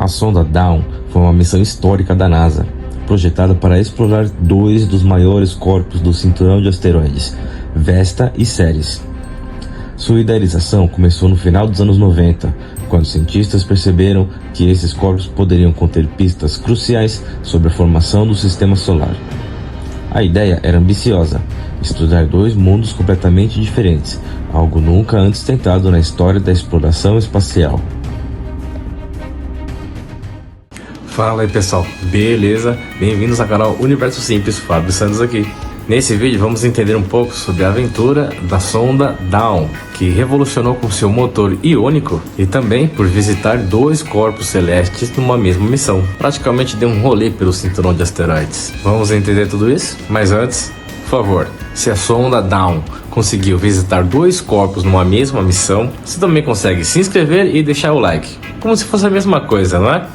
sonda Dawn foi uma missão histórica da NASA, projetada para explorar dois dos maiores corpos do cinturão de asteroides, Vesta e Ceres. Sua idealização começou no final dos anos 90, quando cientistas perceberam que esses corpos poderiam conter pistas cruciais sobre a formação do sistema solar. A ideia era ambiciosa: estudar dois mundos completamente diferentes, algo nunca antes tentado na história da exploração espacial. Fala aí pessoal, beleza? Bem-vindos ao canal Universo Simples, Fábio Santos aqui. Nesse vídeo vamos entender um pouco sobre a aventura da sonda Dawn, que revolucionou com seu motor iônico e também por visitar dois corpos celestes numa mesma missão. Praticamente deu um rolê pelo cinturão de asteroides. Vamos entender tudo isso? Mas antes, por favor, se a sonda Dawn conseguiu visitar dois corpos numa mesma missão, você também consegue se inscrever e deixar o like, como se fosse a mesma coisa, não é?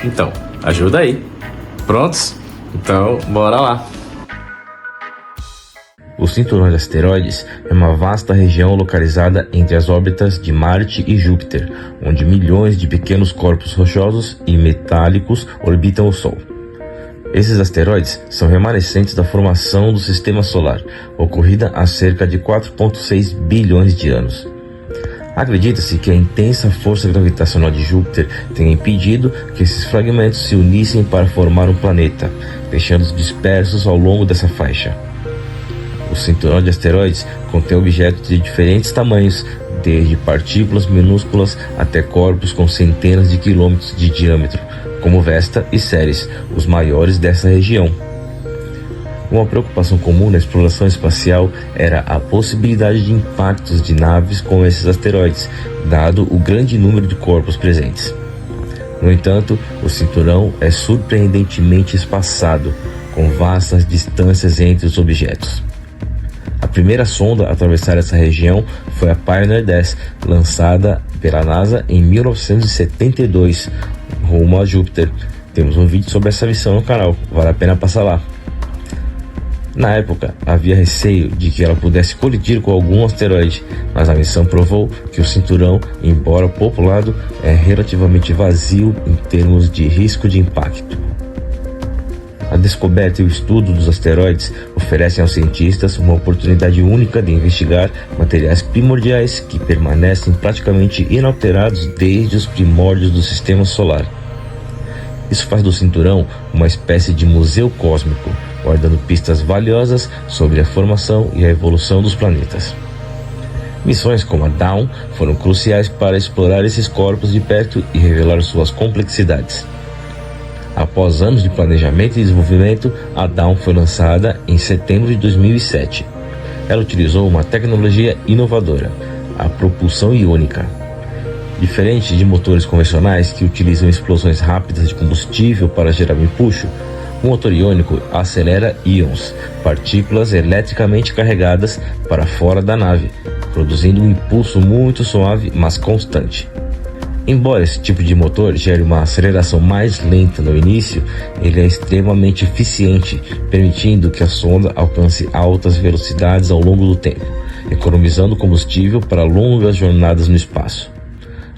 Então, ajuda aí. Prontos? Então, bora lá! O cinturão de asteroides é uma vasta região localizada entre as órbitas de Marte e Júpiter, onde milhões de pequenos corpos rochosos e metálicos orbitam o Sol. Esses asteroides são remanescentes da formação do Sistema Solar, ocorrida há cerca de 4,6 bilhões de anos. Acredita-se que a intensa força gravitacional de Júpiter tenha impedido que esses fragmentos se unissem para formar um planeta, deixando-os dispersos ao longo dessa faixa. O cinturão de asteroides contém objetos de diferentes tamanhos, desde partículas minúsculas até corpos com centenas de quilômetros de diâmetro, como Vesta e Ceres, os maiores dessa região. Uma preocupação comum na exploração espacial era a possibilidade de impactos de naves com esses asteroides, dado o grande número de corpos presentes. No entanto, o cinturão é surpreendentemente espaçado, com vastas distâncias entre os objetos. A primeira sonda a atravessar essa região foi a Pioneer 10, lançada pela NASA em 1972, rumo a Júpiter. Temos um vídeo sobre essa missão no canal, vale a pena passar lá. Na época, havia receio de que ela pudesse colidir com algum asteroide, mas a missão provou que o cinturão, embora populado, é relativamente vazio em termos de risco de impacto. A descoberta e o estudo dos asteroides oferecem aos cientistas uma oportunidade única de investigar materiais primordiais que permanecem praticamente inalterados desde os primórdios do Sistema Solar. Isso faz do cinturão uma espécie de museu cósmico, guardando pistas valiosas sobre a formação e a evolução dos planetas. Missões como a Dawn foram cruciais para explorar esses corpos de perto e revelar suas complexidades. Após anos de planejamento e desenvolvimento, a Dawn foi lançada em setembro de 2007. Ela utilizou uma tecnologia inovadora, a propulsão iônica. Diferente de motores convencionais que utilizam explosões rápidas de combustível para gerar um empuxo, o motor iônico acelera íons, partículas eletricamente carregadas, para fora da nave, produzindo um impulso muito suave, mas constante. Embora esse tipo de motor gere uma aceleração mais lenta no início, ele é extremamente eficiente, permitindo que a sonda alcance altas velocidades ao longo do tempo, economizando combustível para longas jornadas no espaço.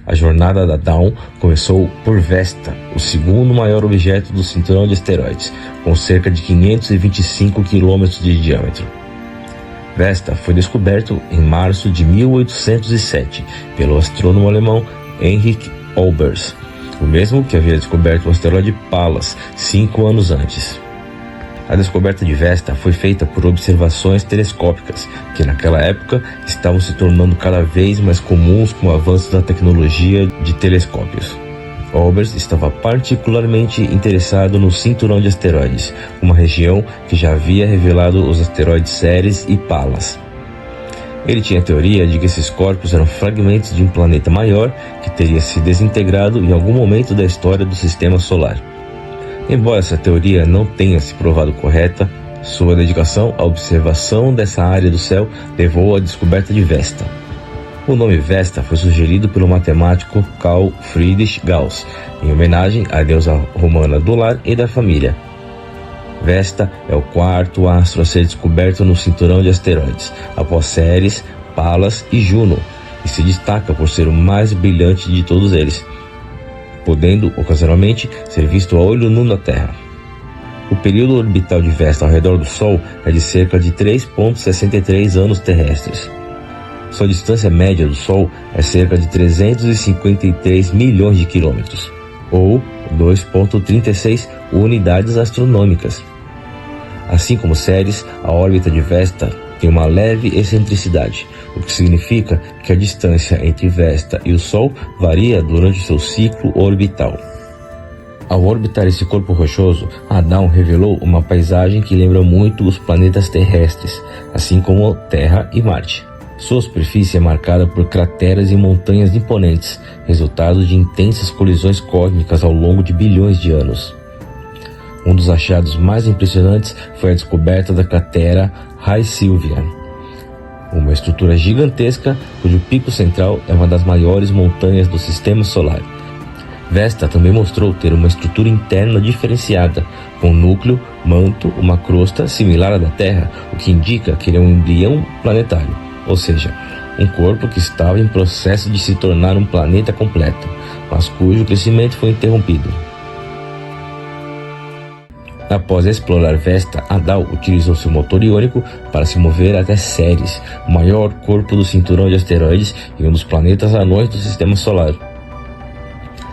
A jornada da Dawn começou por Vesta, o segundo maior objeto do cinturão de asteroides, com cerca de 525 km de diâmetro. Vesta foi descoberto em março de 1807 pelo astrônomo alemão Heinrich Olbers, o mesmo que havia descoberto o asteroide Pallas 5 anos antes. A descoberta de Vesta foi feita por observações telescópicas, que naquela época estavam se tornando cada vez mais comuns com o avanço da tecnologia de telescópios. Olbers estava particularmente interessado no cinturão de asteroides, uma região que já havia revelado os asteroides Ceres e Pallas. Ele tinha a teoria de que esses corpos eram fragmentos de um planeta maior que teria se desintegrado em algum momento da história do Sistema Solar. Embora essa teoria não tenha se provado correta, sua dedicação à observação dessa área do céu levou à descoberta de Vesta. O nome Vesta foi sugerido pelo matemático Carl Friedrich Gauss, em homenagem à deusa romana do lar e da família. Vesta é o quarto astro a ser descoberto no cinturão de asteroides, após Ceres, Pallas e Juno, e se destaca por ser o mais brilhante de todos eles. podendo, ocasionalmente, ser visto a olho nu na Terra. O período orbital de Vesta ao redor do Sol é de cerca de 3,63 anos terrestres. Sua distância média do Sol é cerca de 353 milhões de quilômetros, ou 2,36 unidades astronômicas. Assim como Ceres, a órbita de Vesta tem uma leve excentricidade, o que significa que a distância entre Vesta e o Sol varia durante seu ciclo orbital. Ao orbitar esse corpo rochoso, Adão revelou uma paisagem que lembra muito os planetas terrestres, assim como Terra e Marte. Sua superfície é marcada por crateras e montanhas imponentes, resultado de intensas colisões cósmicas ao longo de bilhões de anos. Um dos achados mais impressionantes foi a descoberta da cratera Rhea Silvia, uma estrutura gigantesca cujo pico central é uma das maiores montanhas do Sistema Solar. Vesta também mostrou ter uma estrutura interna diferenciada, com núcleo, manto, uma crosta similar à da Terra, o que indica que ele é um embrião planetário, ou seja, um corpo que estava em processo de se tornar um planeta completo, mas cujo crescimento foi interrompido. Após explorar Vesta, Adão utilizou seu motor iônico para se mover até Ceres, o maior corpo do cinturão de asteroides e um dos planetas anões do Sistema Solar.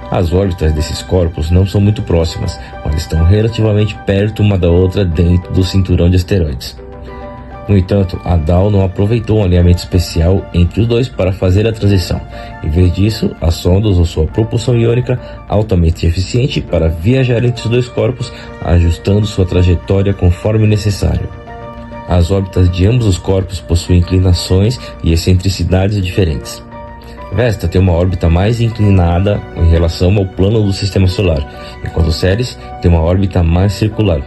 As órbitas desses corpos não são muito próximas, mas estão relativamente perto uma da outra dentro do cinturão de asteroides. No entanto, Adão não aproveitou um alinhamento especial entre os dois para fazer a transição. Em vez disso, a sonda usou sua propulsão iônica altamente eficiente para viajar entre os dois corpos, ajustando sua trajetória conforme necessário. As órbitas de ambos os corpos possuem inclinações e excentricidades diferentes. Vesta tem uma órbita mais inclinada em relação ao plano do Sistema Solar, enquanto Ceres tem uma órbita mais circular.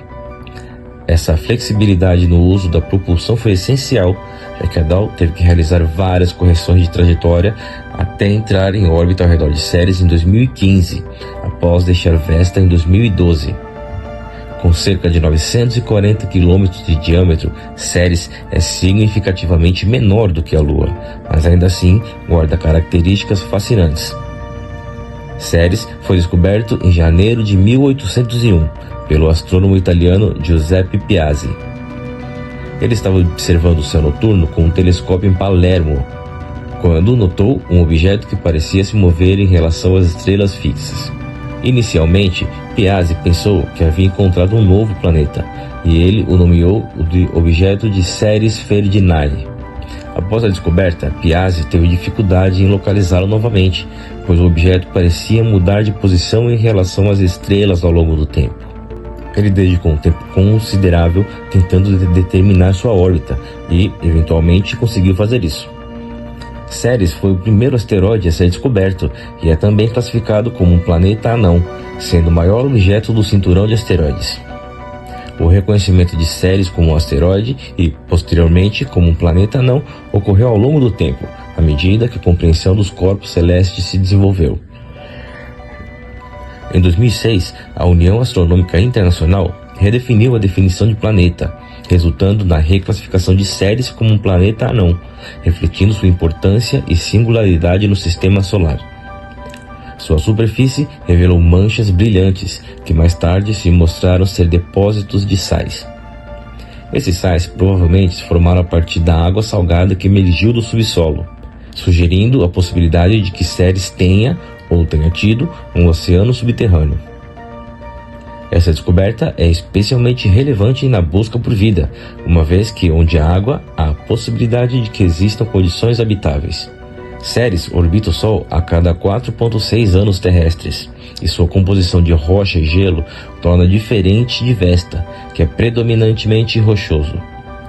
Essa flexibilidade no uso da propulsão foi essencial, já que Adão teve que realizar várias correções de trajetória até entrar em órbita ao redor de Ceres em 2015, após deixar Vesta em 2012. Com cerca de 940 km de diâmetro, Ceres é significativamente menor do que a Lua, mas ainda assim guarda características fascinantes. Ceres foi descoberto em janeiro de 1801 pelo astrônomo italiano Giuseppe Piazzi. Ele estava observando o céu noturno com um telescópio em Palermo, quando notou um objeto que parecia se mover em relação às estrelas fixas. Inicialmente, Piazzi pensou que havia encontrado um novo planeta, e ele o nomeou de objeto de Ceres Ferdinand. Após a descoberta, Piazzi teve dificuldade em localizá-lo novamente, pois o objeto parecia mudar de posição em relação às estrelas ao longo do tempo. Ele dedicou um tempo considerável tentando determinar sua órbita e, eventualmente, conseguiu fazer isso. Ceres foi o primeiro asteroide a ser descoberto e é também classificado como um planeta anão, sendo o maior objeto do cinturão de asteroides. O reconhecimento de Ceres como um asteroide e, posteriormente, como um planeta anão ocorreu ao longo do tempo, à medida que a compreensão dos corpos celestes se desenvolveu. Em 2006, a União Astronômica Internacional redefiniu a definição de planeta, resultando na reclassificação de Ceres como um planeta anão, refletindo sua importância e singularidade no Sistema Solar. Sua superfície revelou manchas brilhantes, que mais tarde se mostraram ser depósitos de sais. Esses sais provavelmente se formaram a partir da água salgada que emergiu do subsolo, sugerindo a possibilidade de que Ceres tenha ou tenha tido um oceano subterrâneo. Essa descoberta é especialmente relevante na busca por vida, uma vez que onde há água, há a possibilidade de que existam condições habitáveis. Ceres orbita o Sol a cada 4,6 anos terrestres, e sua composição de rocha e gelo torna diferente de Vesta, que é predominantemente rochoso.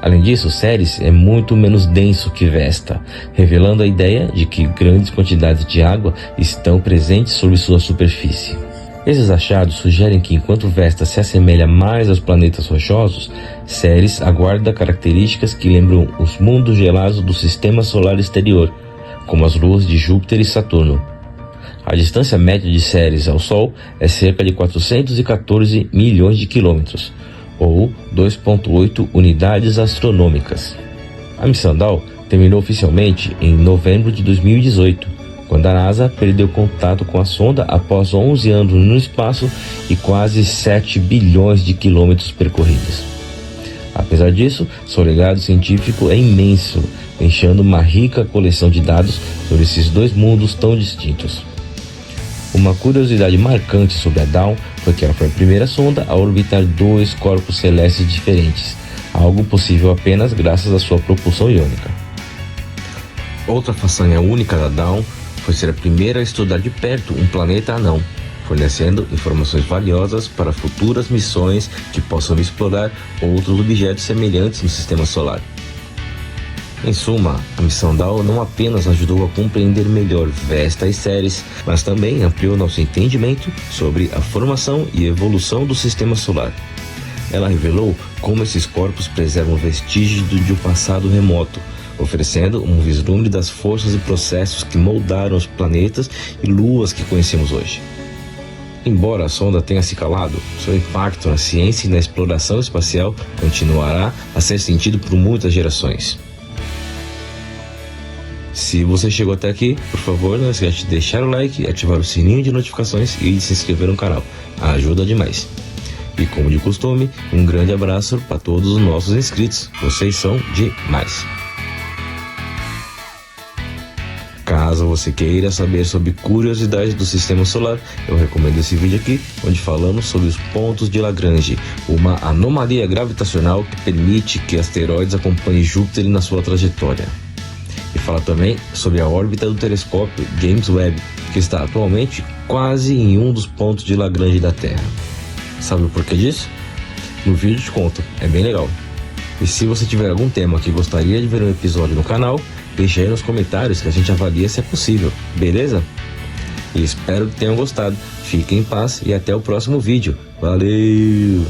Além disso, Ceres é muito menos denso que Vesta, revelando a ideia de que grandes quantidades de água estão presentes sobre sua superfície. Esses achados sugerem que enquanto Vesta se assemelha mais aos planetas rochosos, Ceres aguarda características que lembram os mundos gelados do Sistema Solar exterior, como as luas de Júpiter e Saturno. A distância média de Ceres ao Sol é cerca de 414 milhões de quilômetros, ou 2,8 unidades astronômicas. A missão DAO terminou oficialmente em novembro de 2018, quando a NASA perdeu contato com a sonda após 11 anos no espaço e quase 7 bilhões de quilômetros percorridos. Apesar disso, seu legado científico é imenso, deixando uma rica coleção de dados sobre esses dois mundos tão distintos. Uma curiosidade marcante sobre a Dawn foi que ela foi a primeira sonda a orbitar dois corpos celestes diferentes, algo possível apenas graças à sua propulsão iônica. Outra façanha única da Dawn foi ser a primeira a estudar de perto um planeta anão, fornecendo informações valiosas para futuras missões que possam explorar outros objetos semelhantes no sistema solar. Em suma, a missão Dawn não apenas ajudou a compreender melhor Vesta e Ceres, mas também ampliou nosso entendimento sobre a formação e evolução do sistema solar. Ela revelou como esses corpos preservam vestígios de um passado remoto, oferecendo um vislumbre das forças e processos que moldaram os planetas e luas que conhecemos hoje. Embora a sonda tenha se calado, seu impacto na ciência e na exploração espacial continuará a ser sentido por muitas gerações. Se você chegou até aqui, por favor, não esqueça de deixar o like, ativar o sininho de notificações e de se inscrever no canal. Ajuda demais. E como de costume, um grande abraço para todos os nossos inscritos. Vocês são demais. Caso você queira saber sobre curiosidades do sistema solar, eu recomendo esse vídeo aqui, onde falamos sobre os pontos de Lagrange, uma anomalia gravitacional que permite que asteroides acompanhem Júpiter na sua trajetória. E fala também sobre a órbita do telescópio James Webb, que está atualmente quase em um dos pontos de Lagrange da Terra. Sabe o porquê disso? No vídeo te conto, é bem legal. E se você tiver algum tema que gostaria de ver um episódio no canal, deixa aí nos comentários que a gente avalia se é possível, beleza? E espero que tenham gostado. Fiquem em paz e até o próximo vídeo. Valeu!